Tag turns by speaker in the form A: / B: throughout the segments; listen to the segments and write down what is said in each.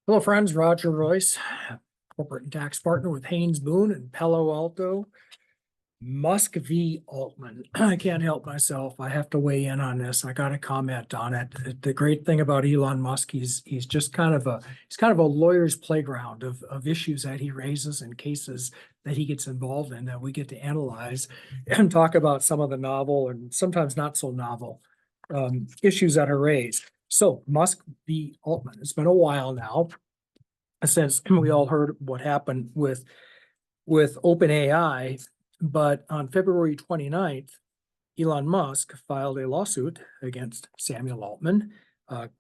A: Hello, friends. Roger Royce, corporate and tax partner with Haynes Boone and Palo Alto. Musk v. Altman. I can't help myself. I have to weigh in on this. I got to comment on it. The great thing about Elon Musk, he's just kind of a lawyer's playground of issues that he raises and cases that he gets involved in that we get to analyze and talk about some of the novel and sometimes not so novel issues that are raised. So Musk v. Altman. It's been a while now since we all heard what happened with OpenAI, but on February 29th, Elon Musk filed a lawsuit against Samuel Altman,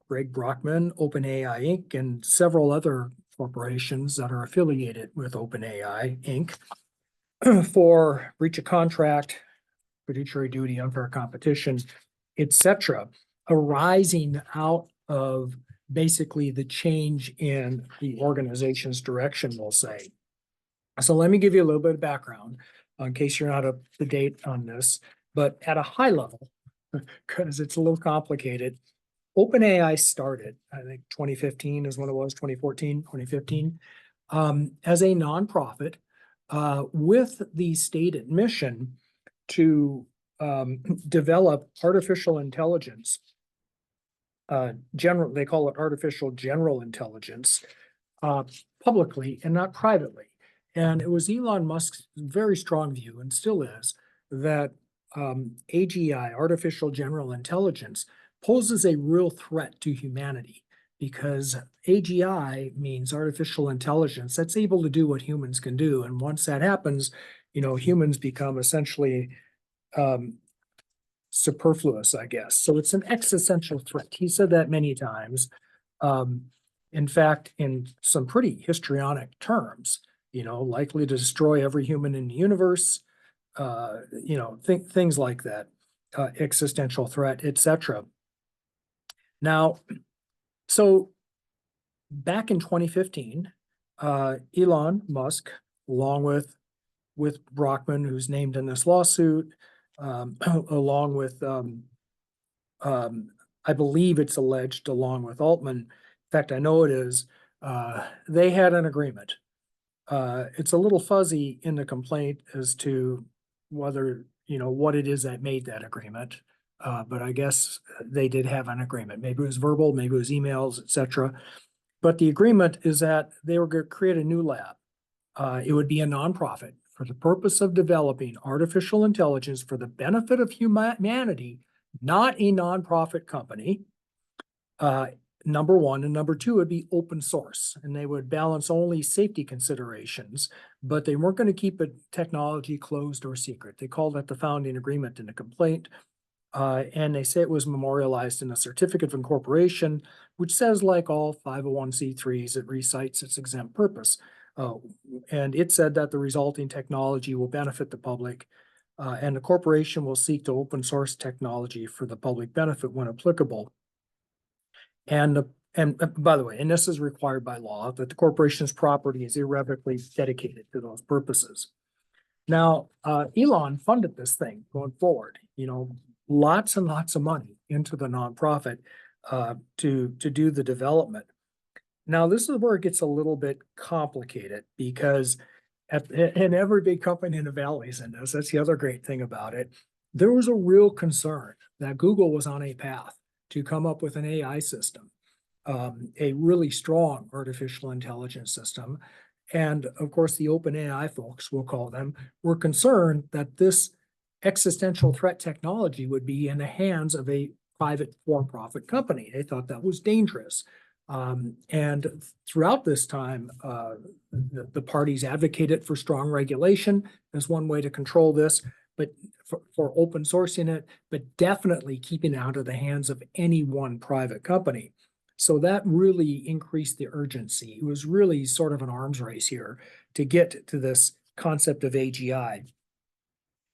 A: Greg Brockman, OpenAI Inc., and several other corporations that are affiliated with OpenAI Inc. for breach of contract, fiduciary duty, unfair competition, etc., arising out of basically the change in the organization's direction, we'll say. So let me give you a little bit of background in case you're not up to date on this, but at a high level, because it's a little complicated, OpenAI started, I think 2015 is when it was, 2014, 2015, as a nonprofit with the stated mission to develop artificial intelligence. They call it artificial general intelligence, publicly and not privately. And it was Elon Musk's very strong view, and still is, that AGI, artificial general intelligence, poses a real threat to humanity, because AGI means artificial intelligence that's able to do what humans can do. And once that happens, humans become essentially superfluous, I guess. So it's an existential threat. He said that many times. In fact, in some pretty histrionic terms, likely to destroy every human in the universe, things like that, existential threat, etc. Now, so back in 2015, Elon Musk, along with Brockman, who's named in this lawsuit, along with, I believe it's alleged, along with Altman. In fact, I know it is. They had an agreement. It's a little fuzzy in the complaint as to whether, what it is that made that agreement. But I guess they did have an agreement. Maybe it was verbal, maybe it was emails, etc. But the agreement is that they were going to create a new lab. It would be a nonprofit for the purpose of developing artificial intelligence for the benefit of humanity, not a nonprofit company. Number one, and number two would be open source, and they would balance only safety considerations, but they weren't going to keep it technology closed or secret. They called it the founding agreement in the complaint, and they say it was memorialized in a certificate of incorporation, which says, like all 501c3s, it recites its exempt purpose. And it said that the resulting technology will benefit the public, and the corporation will seek to open source technology for the public benefit when applicable. And by the way, and this is required by law, that the corporation's property is irrevocably dedicated to those purposes. Now, Elon funded this thing going forward, lots and lots of money into the nonprofit to do the development. Now, this is where it gets a little bit complicated, because and every big company in the valley is in this. That's the other great thing about it. There was a real concern that Google was on a path to come up with an AI system, a really strong artificial intelligence system. And of course, the OpenAI folks, we'll call them, were concerned that this existential threat technology would be in the hands of a private for-profit company. They thought that was dangerous. And throughout this time, the parties advocated for strong regulation as one way to control this, but for open sourcing it, but definitely keeping it out of the hands of any one private company. So that really increased the urgency. It was really sort of an arms race here to get to this concept of AGI.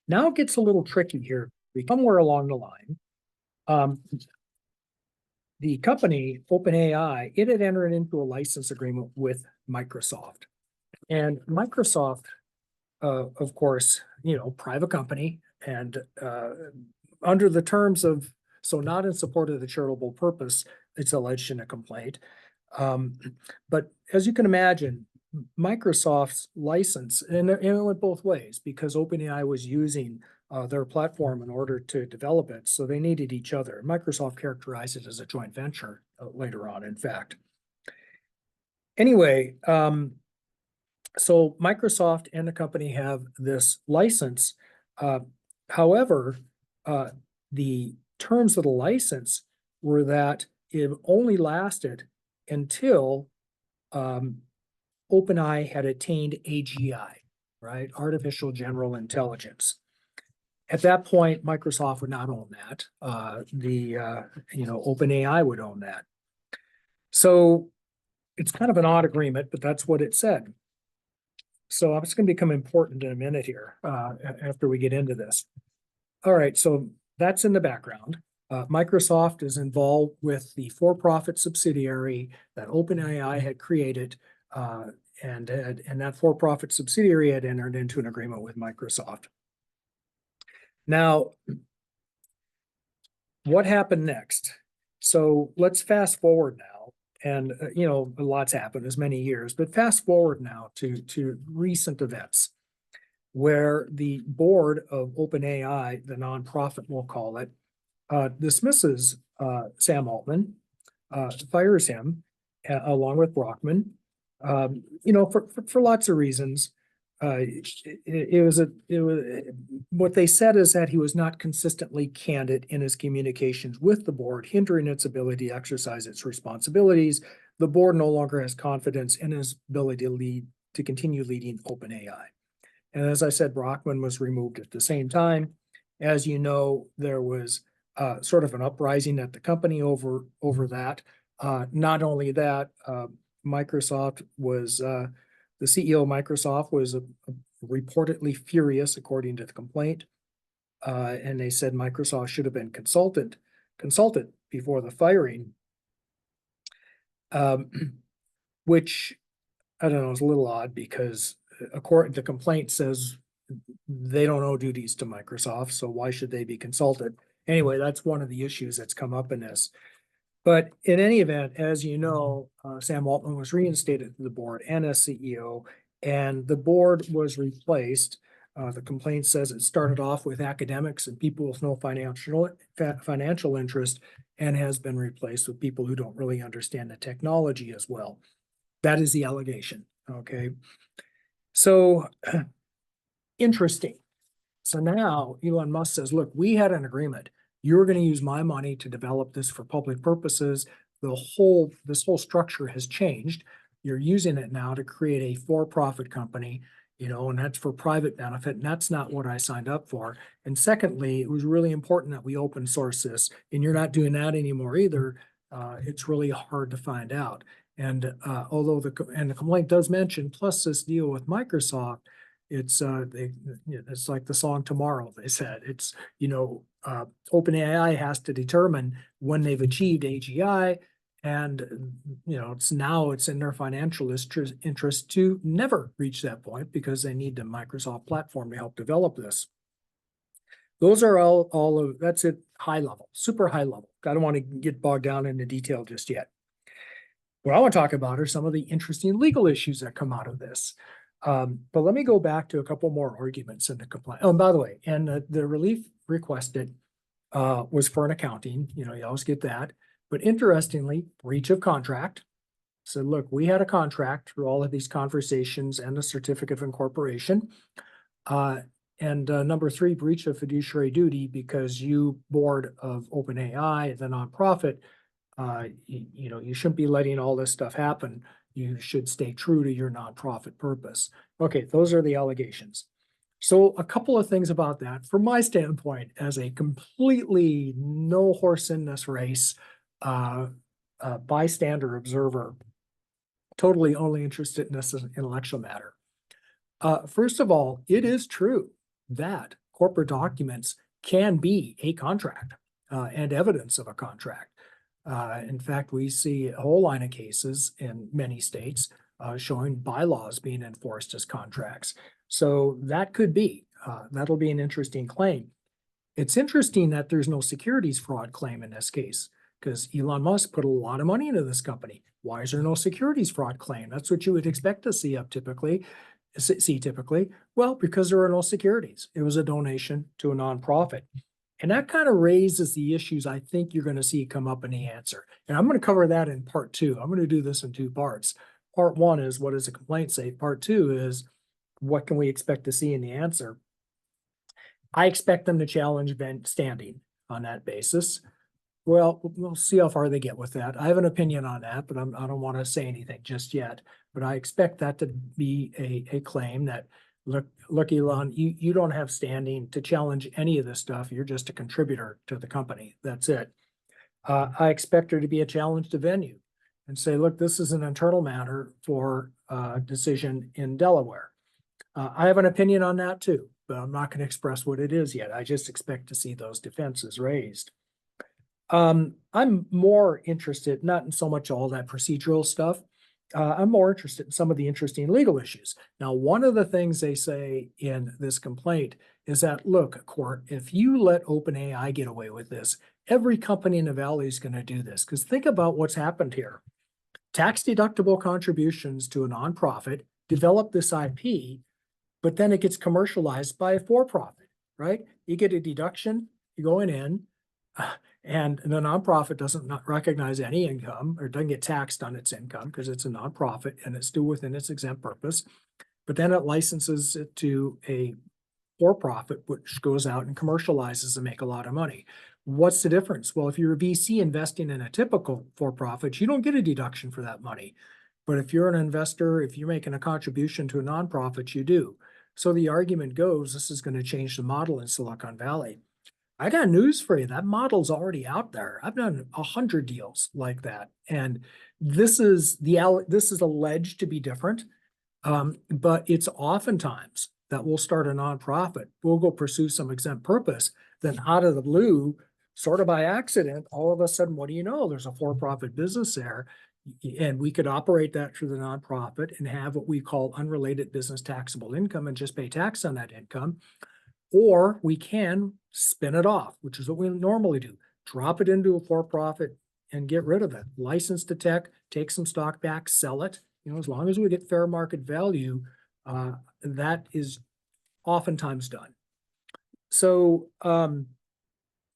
A: Now it gets a little tricky here. Somewhere along the line, the company, OpenAI, it had entered into a license agreement with Microsoft. And Microsoft, of course, private company, and under the terms of, so not in support of the charitable purpose, it's alleged in a complaint, But as you can imagine, Microsoft's license, and it went both ways because OpenAI was using their platform in order to develop it, so they needed each other. Microsoft characterized it as a joint venture later on, in fact. Anyway, so Microsoft and the company have this license. However, the terms of the license were that it only lasted until OpenAI had attained AGI, right? Artificial General Intelligence. At that point, Microsoft would not own that. OpenAI would own that. So it's kind of an odd agreement, but that's what it said. So it's going to become important in a minute here after we get into this. All right, so that's in the background. Microsoft is involved with the for-profit subsidiary that OpenAI had created, and that for-profit subsidiary had entered into an agreement with Microsoft. Now, what happened next? So let's fast forward now, and a lot's happened, as many years, but fast forward now to recent events, where the board of OpenAI, the nonprofit we'll call it, dismisses Sam Altman, fires him along with Brockman, for lots of reasons. It was what they said is that he was not consistently candid in his communications with the board, hindering its ability to exercise its responsibilities. The board no longer has confidence in his ability to continue leading OpenAI. And as I said, Brockman was removed at the same time. As you know, there was sort of an uprising at the company over that. Not only that, Microsoft was the CEO of Microsoft was reportedly furious, according to the complaint, and they said Microsoft should have been consulted before the firing, which I don't know is a little odd because according the complaint says they don't owe duties to Microsoft, so why should they be consulted? Anyway, that's one of the issues that's come up in this. But in any event, as you know, Sam Altman was reinstated to the board and as CEO, and the board was replaced. The complaint says it started off with academics and people with no financial interest, and has been replaced with people who don't really understand the technology as well. That is the allegation. Okay, so interesting. So now Elon Musk says, look, we had an agreement. You're going to use my money to develop this for public purposes. This whole structure has changed. You're using it now to create a for-profit company, and that's for private benefit, and that's not what I signed up for. And secondly, it was really important that we open source this, and you're not doing that anymore either. It's really hard to find out. And although the complaint does mention, plus this deal with Microsoft, it's like the song Tomorrow, they said. It's, OpenAI has to determine when they've achieved AGI, and it's in their financial interest to never reach that point because they need the Microsoft platform to help develop this. Those are all of that's it, high level, super high level. I don't want to get bogged down into detail just yet. What I want to talk about are some of the interesting legal issues that come out of this. But let me go back to a couple more arguments in the complaint. Oh, and by the way, and the relief requested was for an accounting. You always get that. But interestingly, breach of contract. So look, we had a contract through all of these conversations and the certificate of incorporation. And number 3, breach of fiduciary duty, because you, board of OpenAI, the nonprofit, you shouldn't be letting all this stuff happen. You should stay true to your nonprofit purpose. Okay, those are the allegations. So a couple of things about that. From my standpoint, as a completely no horse in this race, bystander observer, totally only interested in this as an intellectual matter. First of all, it is true that corporate documents can be a contract and evidence of a contract. In fact, we see a whole line of cases in many states showing bylaws being enforced as contracts. So that could be, that'll be an interesting claim. It's interesting that there's no securities fraud claim in this case. because Elon Musk put a lot of money into this company. Why is there no securities fraud claim? That's what you would expect to see typically. Well, because there are no securities. It was a donation to a nonprofit. And that kind of raises the issues I think you're going to see come up in the answer. And I'm going to cover that in part 2. I'm going to do this in 2 parts. Part 1 is, what does the complaint say? Part 2 is, what can we expect to see in the answer? I expect them to challenge standing on that basis. Well, we'll see how far they get with that. I have an opinion on that, but I don't want to say anything just yet. But I expect that to be a claim that, look, Elon, you don't have standing to challenge any of this stuff. You're just a contributor to the company. That's it. I expect there to be a challenge to venue and say, look, this is an internal matter for decision in Delaware. I have an opinion on that too, but I'm not going to express what it is yet. I just expect to see those defenses raised. I'm more interested, not in so much all that procedural stuff. I'm more interested in some of the interesting legal issues. Now, one of the things they say in this complaint is that, look, court, if you let OpenAI get away with this, every company in the Valley is going to do this. Because think about what's happened here. Tax-deductible contributions to a nonprofit develop this IP, but then it gets commercialized by a for-profit, right? You get a deduction, you go in, and the nonprofit doesn't not recognize any income or doesn't get taxed on its income because it's a nonprofit and it's still within its exempt purpose. But then it licenses it to a for-profit, which goes out and commercializes and make a lot of money. What's the difference? Well, if you're a VC investing in a typical for-profit, you don't get a deduction for that money. But if you're an investor, if you're making a contribution to a nonprofit, you do. So the argument goes, this is going to change the model in Silicon Valley. I got news for you. That model's already out there. I've done 100 deals like that. And this is alleged to be different. But it's oftentimes that we'll start a nonprofit. We'll go pursue some exempt purpose. Then out of the blue, sort of by accident, all of a sudden, what do you know? There's a for-profit business there. And we could operate that through the nonprofit and have what we call unrelated business taxable income and just pay tax on that income. Or we can spin it off, which is what we normally do. Drop it into a for-profit and get rid of it. License the tech, take some stock back, sell it. As long as we get fair market value, that is oftentimes done. So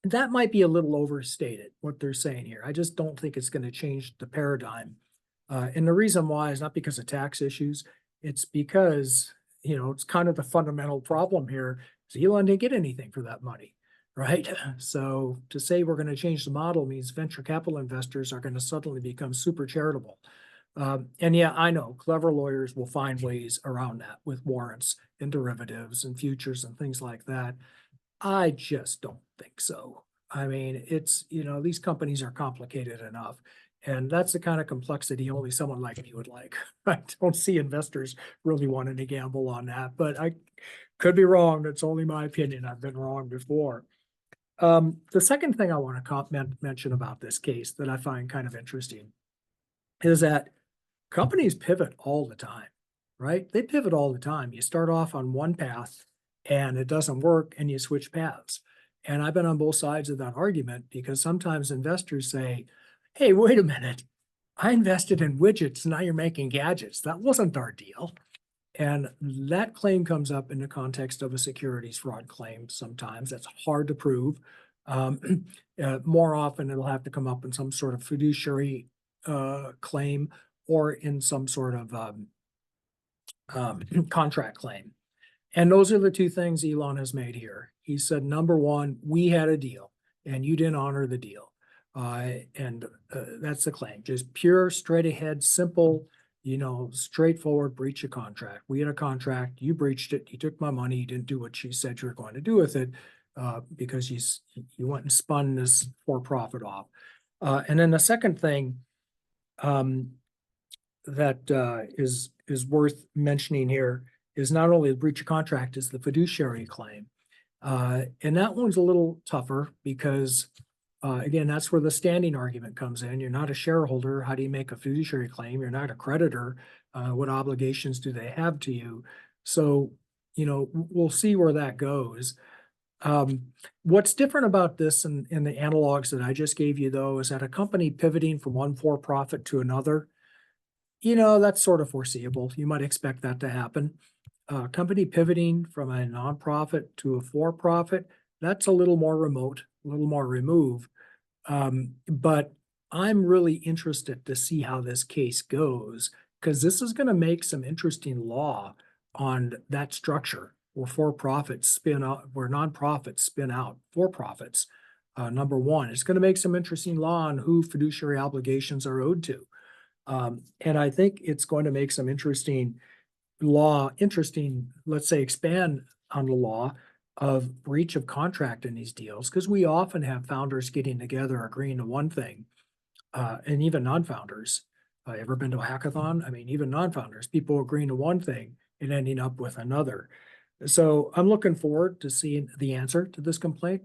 A: that might be a little overstated, what they're saying here. I just don't think it's going to change the paradigm. And the reason why is not because of tax issues. It's because, it's kind of the fundamental problem here. Elon didn't get anything for that money, right? So to say we're going to change the model means venture capital investors are going to suddenly become super charitable. And yeah, I know clever lawyers will find ways around that with warrants and derivatives and futures and things like that. I just don't think so. I mean, it's, these companies are complicated enough. And that's the kind of complexity only someone like me would like. I don't see investors really wanting to gamble on that, but I could be wrong. That's only my opinion. I've been wrong before. The second thing I want to mention about this case that I find kind of interesting is that companies pivot all the time, right? They pivot all the time. You start off on one path and it doesn't work and you switch paths. And I've been on both sides of that argument because sometimes investors say, hey, wait a minute, I invested in widgets, now you're making gadgets. That wasn't our deal. And that claim comes up in the context of a securities fraud claim sometimes. That's hard to prove. More often, it'll have to come up in some sort of fiduciary claim or in some sort of contract claim. And those are the two things Elon has made here. He said, number one, we had a deal and you didn't honor the deal. And that's the claim. Just pure, straight ahead, simple, straightforward breach of contract. We had a contract, you breached it, you took my money, you didn't do what you said you were going to do with it because you went and spun this for-profit off. And then the second thing that is worth mentioning here is not only the breach of contract, is the fiduciary claim. And that one's a little tougher because again, that's where the standing argument comes in. You're not a shareholder. How do you make a fiduciary claim? You're not a creditor. What obligations do they have to you? So, we'll see where that goes. What's different about this in the analogs that I just gave you, though, is that a company pivoting from one for-profit to another, that's sort of foreseeable. You might expect that to happen. Company pivoting from a nonprofit to a for-profit, that's a little more remote, a little more removed. But I'm really interested to see how this case goes, because this is going to make some interesting law on that structure where for-profits spin out, where nonprofits spin out for-profits. Number one, it's going to make some interesting law on who fiduciary obligations are owed to. And I think it's going to make some interesting, let's say, expand on the law of breach of contract in these deals, because we often have founders getting together, agreeing to one thing, and even non-founders. Ever been to a hackathon? I mean, even non-founders, people agreeing to one thing and ending up with another. So I'm looking forward to seeing the answer to this complaint.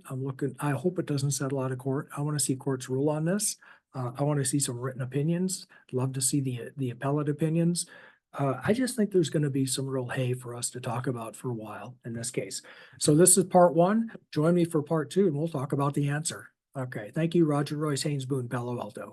A: I hope it doesn't settle out of court. I want to see courts rule on this. I want to see some written opinions. Love to see the appellate opinions. I just think there's going to be some real hay for us to talk about for a while in this case. So this is part one. Join me for part two and we'll talk about the answer. Okay. Thank you, Roger Royce, Haynes Boone, Palo Alto.